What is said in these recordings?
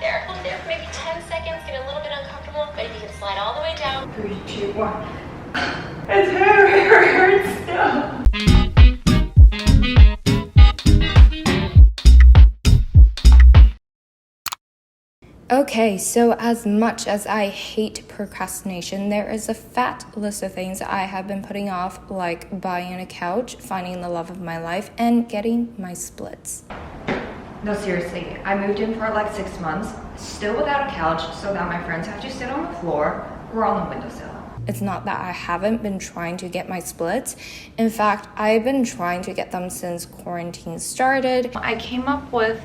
there. Hold there for maybe 10 seconds, get a little bit uncomfortable, but if you can slide all the way down. 3, 2, 1. It's hurts still. Okay, so as much as I hate procrastination, there is a fat list of things I have been putting off, like buying a couch, finding the love of my life, and getting my splits. No, seriously, I moved in for like 6 months, still without a couch, so that my friends have to sit on the floor or on the windowsill. It's not that I haven't been trying to get my splits. In fact, I've been trying to get them since quarantine started. I came up with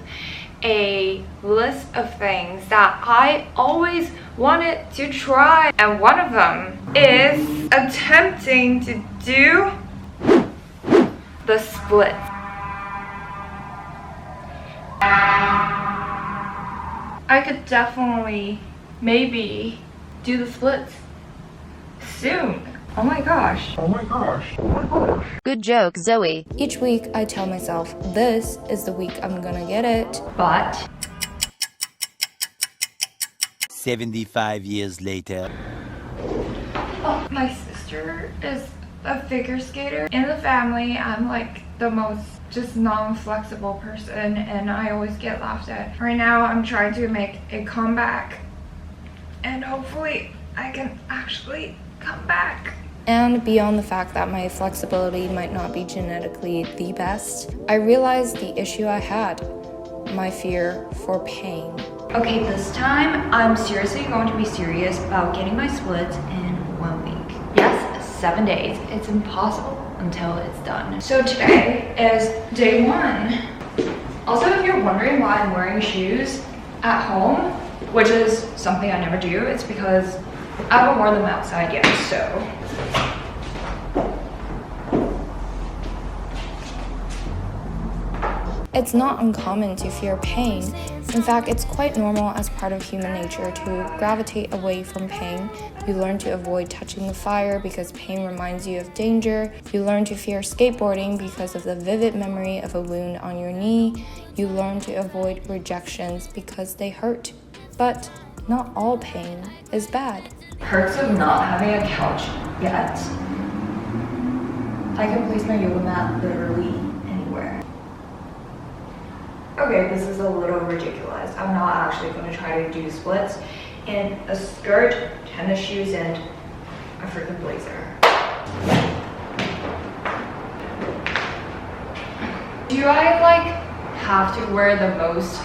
a list of things that I always wanted to try, and one of them is attempting to do the split. I could definitely maybe do the splits soon. Oh my gosh. Good joke, Zoe. Each week, I tell myself, this is the week I'm gonna get it. But 75 years later. oh, my sister is a figure skater. In the family, I'm like the most just non-flexible person, and I always get laughed at. Right now, I'm trying to make a comeback, and hopefully I can actually come back. And beyond the fact that my flexibility might not be genetically the best, I realized the issue I had, my fear for pain. Okay, this time I'm seriously going to be serious about getting my splits in 1 week. Yes, 7 days. It's impossible until it's done. So today is day 1. Also, if you're wondering why I'm wearing shoes at home, which is something I never do, it's because I haven't worn them outside yet, so. It's not uncommon to fear pain. In fact, it's quite normal as part of human nature to gravitate away from pain. You learn to avoid touching the fire because pain reminds you of danger. You learn to fear skateboarding because of the vivid memory of a wound on your knee. You learn to avoid rejections because they hurt. But not all pain is bad. Perks of not having a couch yet. I can place my yoga mat literally anywhere. Okay, this is a little ridiculous. I'm not actually going to try to do splits in a skirt, tennis shoes, and a freaking blazer. Do I like have to wear the most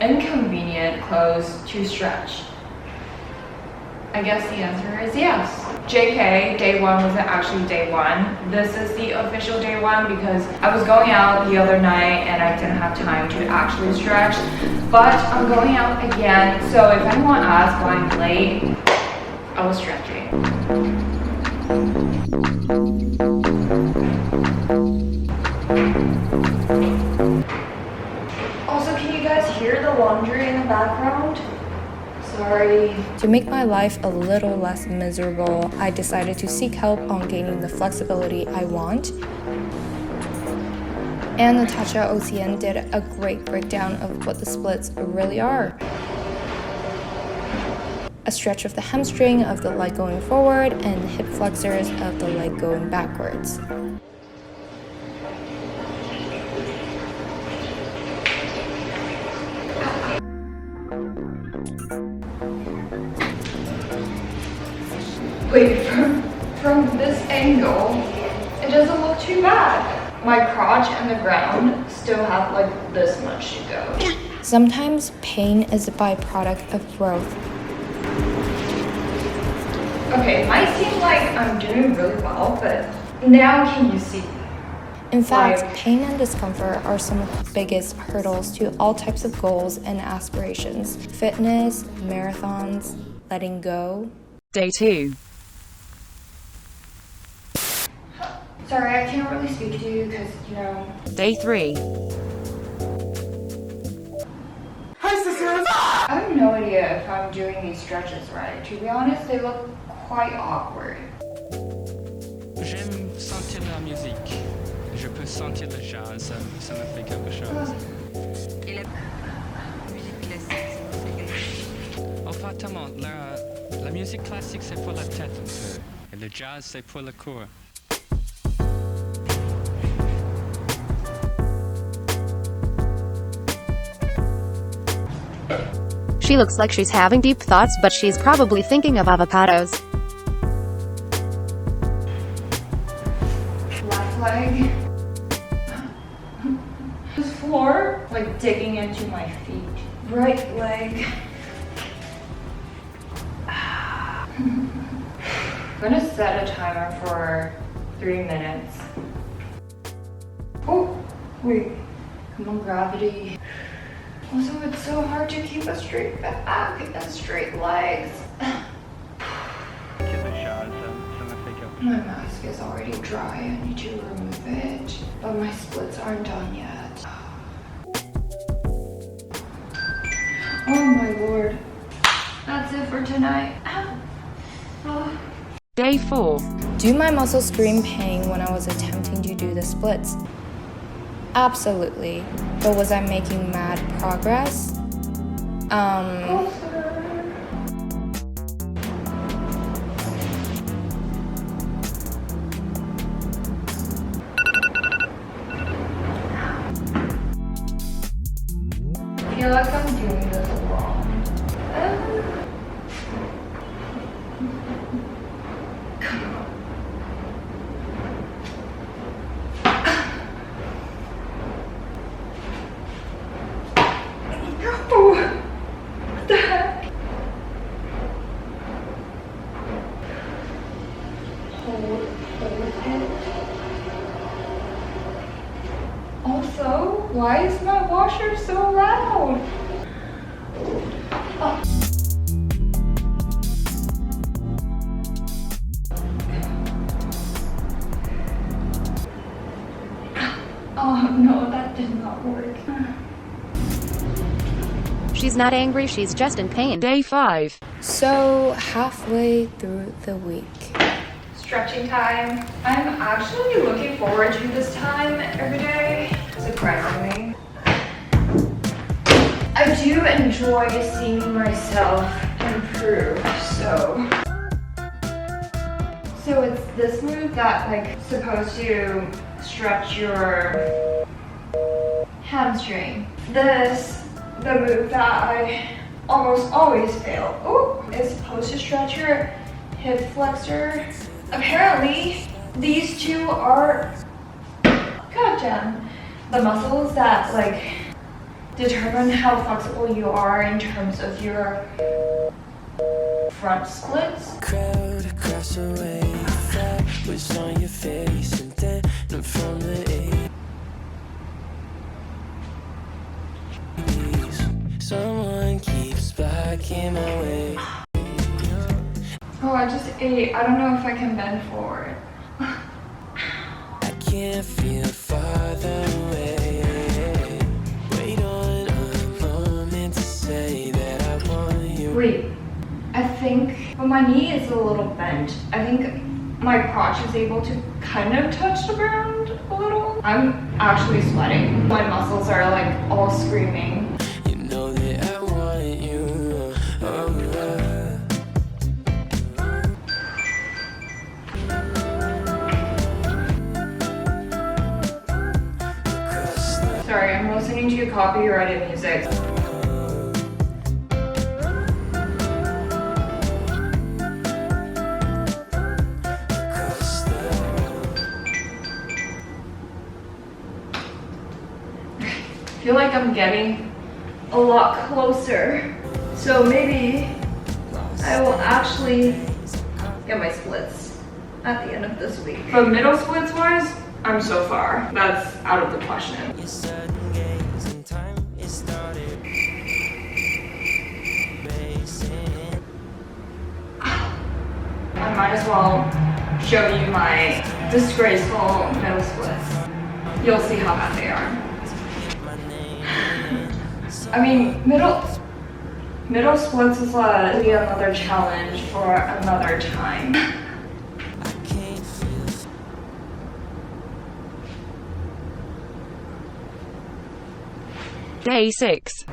inconvenient clothes to stretch? I guess the answer is yes. JK, day 1 wasn't actually day 1. This is the official day 1 because I was going out the other night and I didn't have time to actually stretch. But I'm going out again, so if anyone asks why I'm late, I was stretching. Also, can you guys hear the laundry in the background? Sorry. To make my life a little less miserable, I decided to seek help on gaining the flexibility I want. And Natasha OCN did a great breakdown of what the splits really are. A stretch of the hamstring of the leg going forward and the hip flexors of the leg going backwards. Wait, from this angle, it doesn't look too bad. My crotch and the ground still have like this much to go. Sometimes pain is a byproduct of growth. Okay, it might seem like I'm doing really well, but now can you see? In fact, pain and discomfort are some of the biggest hurdles to all types of goals and aspirations. Fitness, marathons, letting go. Day 2. Sorry, I can't really speak to you because, you know. Day 3. I have no idea if I'm doing these stretches right. To be honest, they look quite awkward. J'aime sentir la musique. Je peux sentir le jazz, ça me fait quelque chose. Et la musique classique, ça me fait quelque chose. Exactement. La musique classique, c'est pour la tête un peu. Et le jazz, c'est pour le corps. She looks like she's having deep thoughts, but she's probably thinking of avocados. Left leg. This floor, like digging into my feet. Right leg. I'm gonna set a timer for 3 minutes. Oh, wait. Come on, gravity. Also, it's so hard to keep a straight back and straight legs. My mask is already dry. I need to remove it, but my splits aren't done yet. Oh my lord. That's it for tonight. Oh. Day 4. Do my muscles scream pain when I was attempting to do the splits? Absolutely. But was I making mad progress? I feel like I'm doing this wrong. What the heck? Hold it. Also, why is my washer so loud? Oh. Oh no, that did not work. She's not angry, she's just in pain. Day 5. So, halfway through the week. Stretching time. I'm actually looking forward to this time every day, surprisingly. I do enjoy seeing myself improve, so it's this move that like supposed to stretch your hamstring. The move that I almost always fail. Oh, is supposed to stretch your hip flexor. Apparently, these two are, goddamn, the muscles that like determine how flexible you are in terms of your front splits. Crowd across the way, that was on your face, and then from the 80s, someone keeps blocking my way. Oh, I just ate. I don't know if I can bend forward. I can't feel farther away. Wait on a moment to say that I want you. Wait, I think, well, my knee is a little bent. I think my crotch is able to kind of touch the ground a little. I'm actually sweating. My muscles are like all screaming. You know that I want you. Sorry, I'm listening to copyrighted music. I feel like I'm getting a lot closer. So maybe I will actually get my splits at the end of this week. But middle splits wise, I'm so far. That's out of the question. I might as well show you my disgraceful middle splits. You'll see how bad they are. I mean, middle splits is be another challenge for another time. Day 6.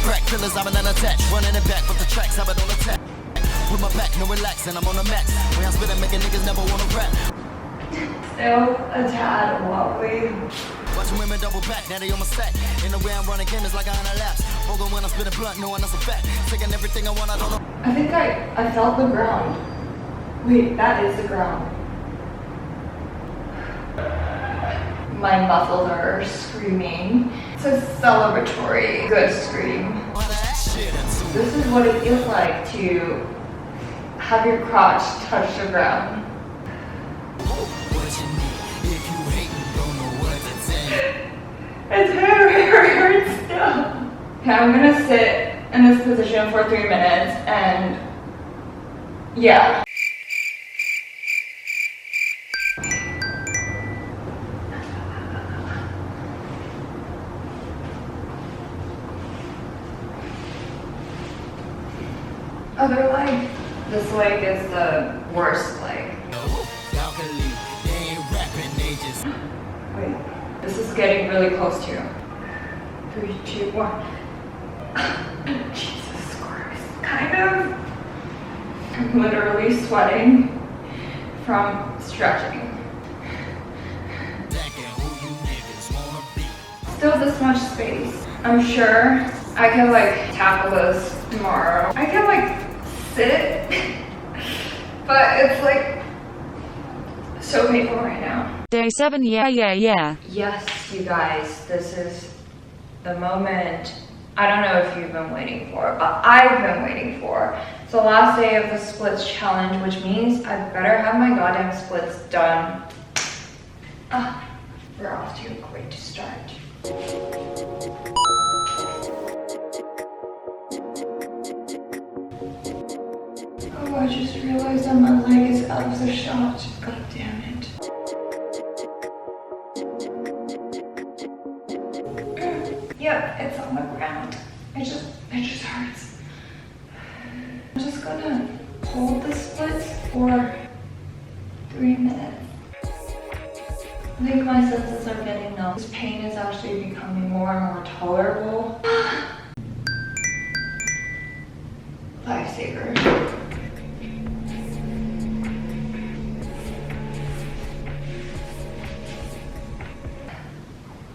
crack killers, I'm an unattached. Running it back with the tracks, I've been on attack. With my back, no relax, and I'm on the max. When I'm spitting, making niggas never wanna rap. Still a tad wobbly. Watching women double back, now they on my stack. In the way I'm running game is like I'm on a lapse. Vocal when I'm spitting blunt, knowing that's a fact. Taking everything I want, I don't know. I think I felt the ground. Wait, that is the ground. My muscles are screaming. It's a celebratory good scream. This is what it feels like to have your crotch touch the ground. It's hurts still. Okay, I'm gonna sit in this position for 3 minutes and yeah. Other leg. This leg is the worst leg. Wait, this is getting really close to you. 3, 2, 1. Jesus Christ. Kind of. I'm literally sweating from stretching. Still this much space. I'm sure I can like tackle this tomorrow. I can like sit, but it's like so painful right now. Day 7, yeah. Yes, you guys, this is the moment I don't know if you've been waiting for, but I've been waiting for. It's the last day of the splits challenge, which means I better have my goddamn splits done. We're off to a great start. Oh, I just realized that my leg is out of the shot. God damn it. Yep, it's on the ground. It just hurts. I'm just gonna hold the splits for 3 minutes. I think my senses are getting numb. This pain is actually becoming more and more tolerable. Lifesaver.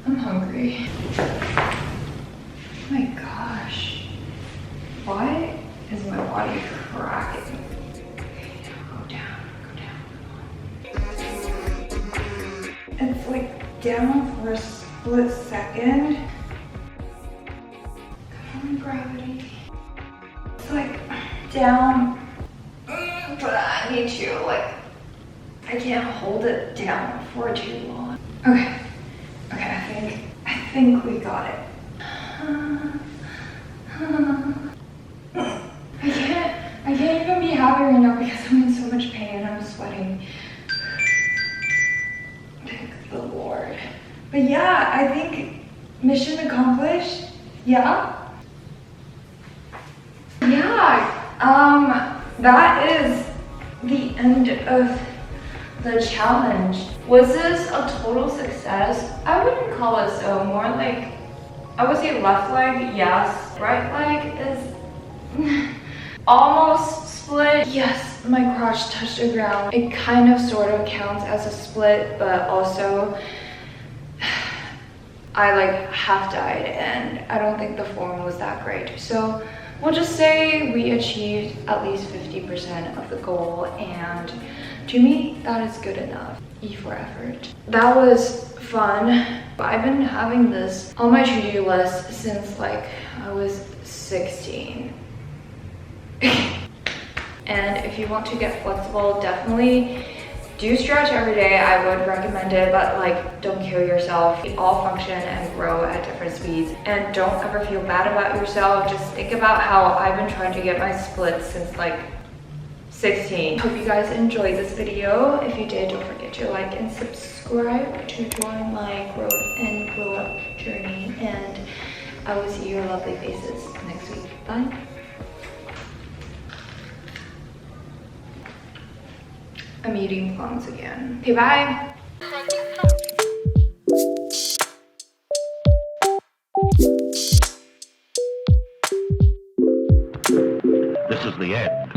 I'm hungry. Oh my gosh. Why is my body cracking? Okay, now go down, It's like down for a split second. Come on, gravity. It's like down, but I need to like, I can't hold it down for too long. Okay, I think we got it. I can't even be happy right now because I'm in so much pain and I'm sweating. Thank the Lord. But yeah, I think mission accomplished. Yeah. That is the end of the challenge. Was this a total success? I wouldn't call it so. More like, I would say left leg, yes. Right leg is almost split. Yes, my crotch touched the ground. It kind of sort of counts as a split, but also I like half died and I don't think the form was that great. So we'll just say we achieved at least 50% of the goal, and to me, that is good enough. E for effort. That was fun. I've been having this on my to-do list since like I was 16. And if you want to get flexible, definitely do stretch every day. I would recommend it, but like, don't kill yourself. We all function and grow at different speeds, and don't ever feel bad about yourself. Just think about how I've been trying to get my splits since like 16. Hope you guys enjoyed this video. If you did, don't forget to like and subscribe to join my growth and glow up journey, and I will see your lovely faces next week. Bye. I'm eating plums again. Okay, bye. is the end.